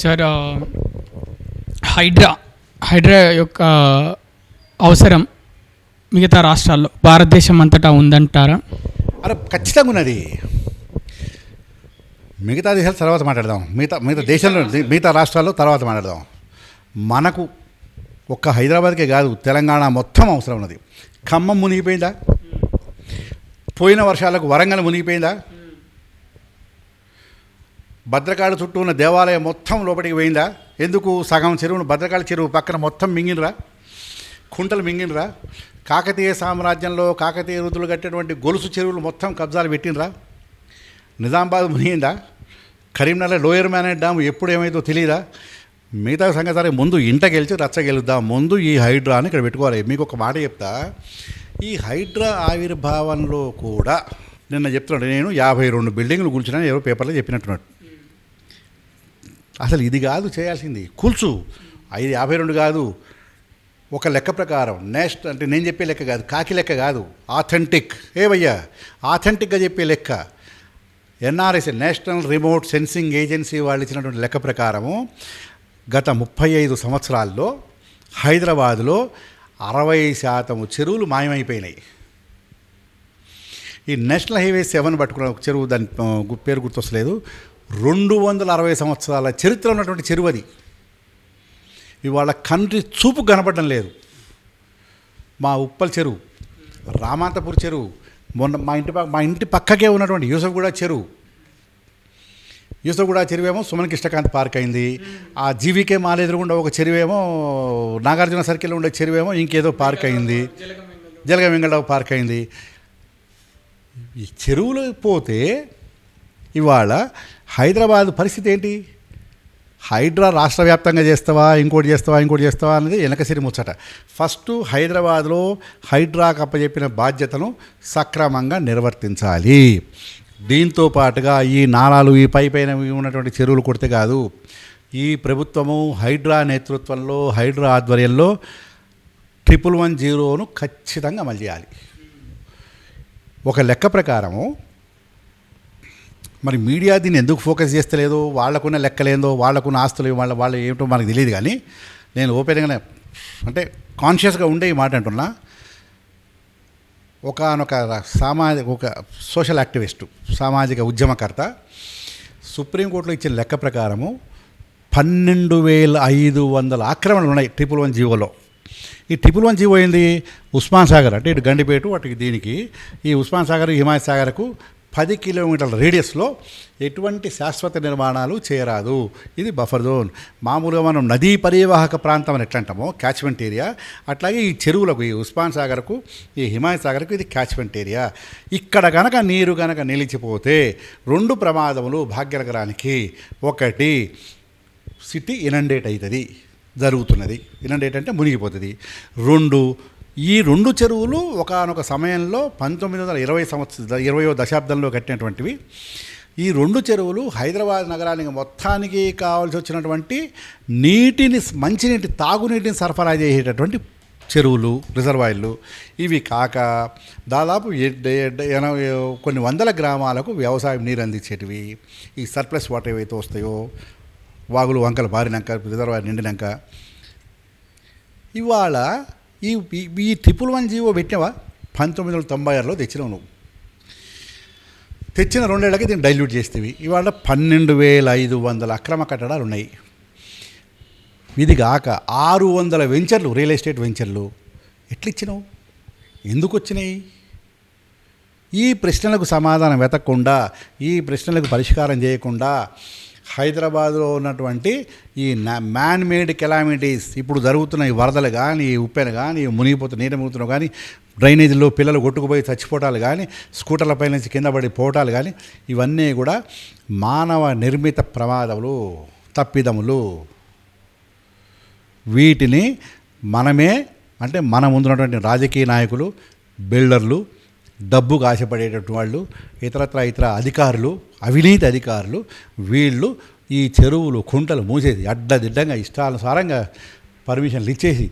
Sir Hydraa Hydraa యొక్క అవసరం మిగతా రాష్ట్రాల్లో భారతదేశం అంతటా ఉందంటారా? అరే ఖచ్చితంగా ఉన్నది. మిగతా దేశాలు తర్వాత మాట్లాడదాం, మిగతా దేశంలో మిగతా రాష్ట్రాల్లో తర్వాత మాట్లాడదాం. మనకు ఒక్క హైదరాబాద్కే కాదు, తెలంగాణ మొత్తం అవసరం ఉన్నది. ఖమ్మం మునిగిపోయిందా? పోయిన వర్షాలకు వరంగల్ మునిగిపోయిందా? భద్రకాళి చుట్టూ ఉన్న దేవాలయం మొత్తం లోపలికి పోయిందా? ఎందుకు? సగం చెరువును భద్రకాళి చెరువు పక్కన మొత్తం మింగినరా, కుంటలు మింగినరా? కాకతీయ సామ్రాజ్యంలో కాకతీయ ఋతులు కట్టేటువంటి గొలుసు చెరువులు మొత్తం కబ్జాలు పెట్టినరా? నిజామాబాద్ మునిగిందా? కరీంనగర్ లోయర్ మేనేజ్ డ్యామ్ ఎప్పుడు ఏమైందో తెలియదా? మిగతా సంగతి ముందు ఇంట గెలిచి రచ్చ గెలుద్దాం. ముందు ఈ హైడ్రాని ఇక్కడ పెట్టుకోవాలి. మీకు ఒక మాట చెప్తా, ఈ హైడ్రా ఆవిర్భావంలో కూడా నిన్న చెప్తున్నాడు, నేను 52 బిల్డింగ్లు కూల్చున్నాను, ఎవరో పేపర్లో చెప్పినట్టున్నాడు. అసలు ఇది కాదు చేయాల్సింది, కూల్చు. 52 కాదు, ఒక లెక్క ప్రకారం నెక్స్ట్ అంటే నేను చెప్పే లెక్క కాదు, కాకి లెక్క కాదు, ఆథెంటిక్. ఏవయ్యా ఆథెంటిక్గా చెప్పే లెక్క NRS national remote sensing agency వాళ్ళు ఇచ్చినటువంటి లెక్క ప్రకారము గత 35 సంవత్సరాల్లో హైదరాబాదులో 60% చెరువులు మాయమైపోయినాయి. ఈ నేషనల్ హైవే 7 పట్టుకున్న ఒక చెరువు, దాని పేరు గుర్తొస్తలేదు, 260 సంవత్సరాల చరిత్ర ఉన్నటువంటి చెరువు అది. ఇవాళ కంట్రీ చూపు కనపడడం లేదు. మా ఉప్పల్ చెరువు, రామాంతపూర్ చెరువు, మొన్న మా ఇంటి పక్కకే ఉన్నటువంటి యూసఫ్గూడ చెరువు, యూసఫ్గూడ చెరువేమో సుమన్ కృష్ణకాంత్ పార్క్ అయింది. ఆ జీవికే మాల్ ఎదురుగుండా ఒక చెరువేమో, నాగార్జున సర్కిల్లో ఉండే చెరువేమో ఇంకేదో పార్క్ అయింది, జలగ వెంగళరావు పార్క్ అయింది. ఈ చెరువులు పోతే ఇవాళ హైదరాబాద్ పరిస్థితి ఏంటి? హైడ్రా రాష్ట్ర వ్యాప్తంగా చేస్తావా, ఇంకోటి చేస్తావా అనేది వెనకసిరి ముచ్చట. ఫస్ట్ హైదరాబాద్లో హైడ్రాకు అప్పచెప్పిన బాధ్యతను సక్రమంగా నిర్వర్తించాలి. దీంతో పాటుగా ఈ నాలాలు, ఈ పైన ఉన్నటువంటి చెరువులు కొడితే కాదు, ఈ ప్రభుత్వము హైడ్రా నేతృత్వంలో, హైడ్రా ఆధ్వర్యంలో 1110ను ఖచ్చితంగా అమలు చేయాలి. ఒక లెక్క ప్రకారము, మరి మీడియా దీన్ని ఎందుకు ఫోకస్ చేస్తలేదో, వాళ్ళకున్న లెక్కలేందో, వాళ్ళకున్న ఆస్తులు వాళ్ళ ఏమిటో మనకు తెలియదు. కానీ నేను ఓపెన్గానే అంటే కాన్షియస్గా ఉండే ఈ మాట అంటున్నా. ఒక సోషల్ యాక్టివిస్టు, సామాజిక ఉద్యమకర్త సుప్రీంకోర్టులో ఇచ్చిన లెక్క ప్రకారము 12,500 ఆక్రమణలు ఉన్నాయి 111 జీవోలో. ఈ 111 జీవో ఏంది? ఉస్మాన్ సాగర్ అంటే ఇటు గండిపేట అటు దీనికి, ఈ ఉస్మాన్ సాగర్ హిమాయత్ సాగర్కు 10 కిలోమీటర్ల రేడియస్లో ఎటువంటి శాశ్వత నిర్మాణాలు చేయరాదు. ఇది బఫర్ జోన్. మామూలుగా మనం నదీ పరివాహక ప్రాంతం అని ఎట్లా అంటామో క్యాచ్మెంట్ ఏరియా, అట్లాగే ఈ చెరువులకు, ఈ ఉస్మాన్ సాగర్కు, ఈ హిమాయత్ సాగర్కు ఇది క్యాచ్మెంట్ ఏరియా. ఇక్కడ కనుక నీరు కనుక నిలిచిపోతే 2 ప్రమాదములు భాగ్యనగరానికి. ఒకటి, సిటీ ఇనండేట్ అవుతుంది, జరుగుతున్నది. ఇనండేట్ అంటే మునిగిపోతుంది. 2, ఈ 2 చెరువులు ఒకానొక సమయంలో 1920వ దశాబ్దంలో కట్టినటువంటివి. ఈ 2 చెరువులు హైదరాబాద్ నగరానికి మొత్తానికి కావాల్సి వచ్చినటువంటి నీటిని, మంచినీటి, తాగునీటిని సరఫరా చేసేటటువంటి చెరువులు, రిజర్వాయర్లు. ఇవి కాక దాదాపు కొన్ని వందల గ్రామాలకు వ్యవసాయం నీరు అందించేటివి. ఈ సర్ప్లస్ వాటర్ ఏవైతే వస్తాయో, వాగులు వంకలు బారినాక, రిజర్వాయర్ నిండినాక. ఇవాళ ఈ 111 జీవో పెట్టినవా 1996లో తెచ్చినావు నువ్వు. తెచ్చిన 2 ఏళ్ళకి దీన్ని డైల్యూట్ చేస్తేవి. ఇవాళ 12,500 అక్రమ కట్టడాలు ఉన్నాయి. ఇది కాక 600 వెంచర్లు, రియల్ ఎస్టేట్ వెంచర్లు. ఎట్లా ఇచ్చినావు? ఎందుకు వచ్చినాయి? ఈ ప్రశ్నలకు సమాధానం వెతకకుండా, ఈ ప్రశ్నలకు పరిష్కారం చేయకుండా హైదరాబాద్లో ఉన్నటువంటి ఈ మ్యాన్ మేడ్ కెలామిటీస్, ఇప్పుడు జరుగుతున్న ఈ వరదలు కానీ, ఈ ఉప్పెన కానీ, మునిగిపోతున్న నీరు మునుగుతున్నావు కానీ, డ్రైనేజీలో పిల్లలు కొట్టుకుపోయి చచ్చిపోవటాలు కానీ, స్కూటర్లపై నుంచి కింద పడి పోవటాలు కానీ, ఇవన్నీ కూడా మానవ నిర్మిత ప్రమాదములు, తప్పిదములు. వీటిని మనమే అంటే మన ముందున్నటువంటి రాజకీయ నాయకులు, బిల్డర్లు, డబ్బుకు ఆశపడేటటువంటి వాళ్ళు, ఇతర అధికారులు, అవినీతి అధికారులు, వీళ్ళు ఈ చెరువులు, కుంటలు మూసేసి అడ్డదిడ్డంగా ఇష్టానుసారంగా పర్మిషన్లు ఇచ్చేసి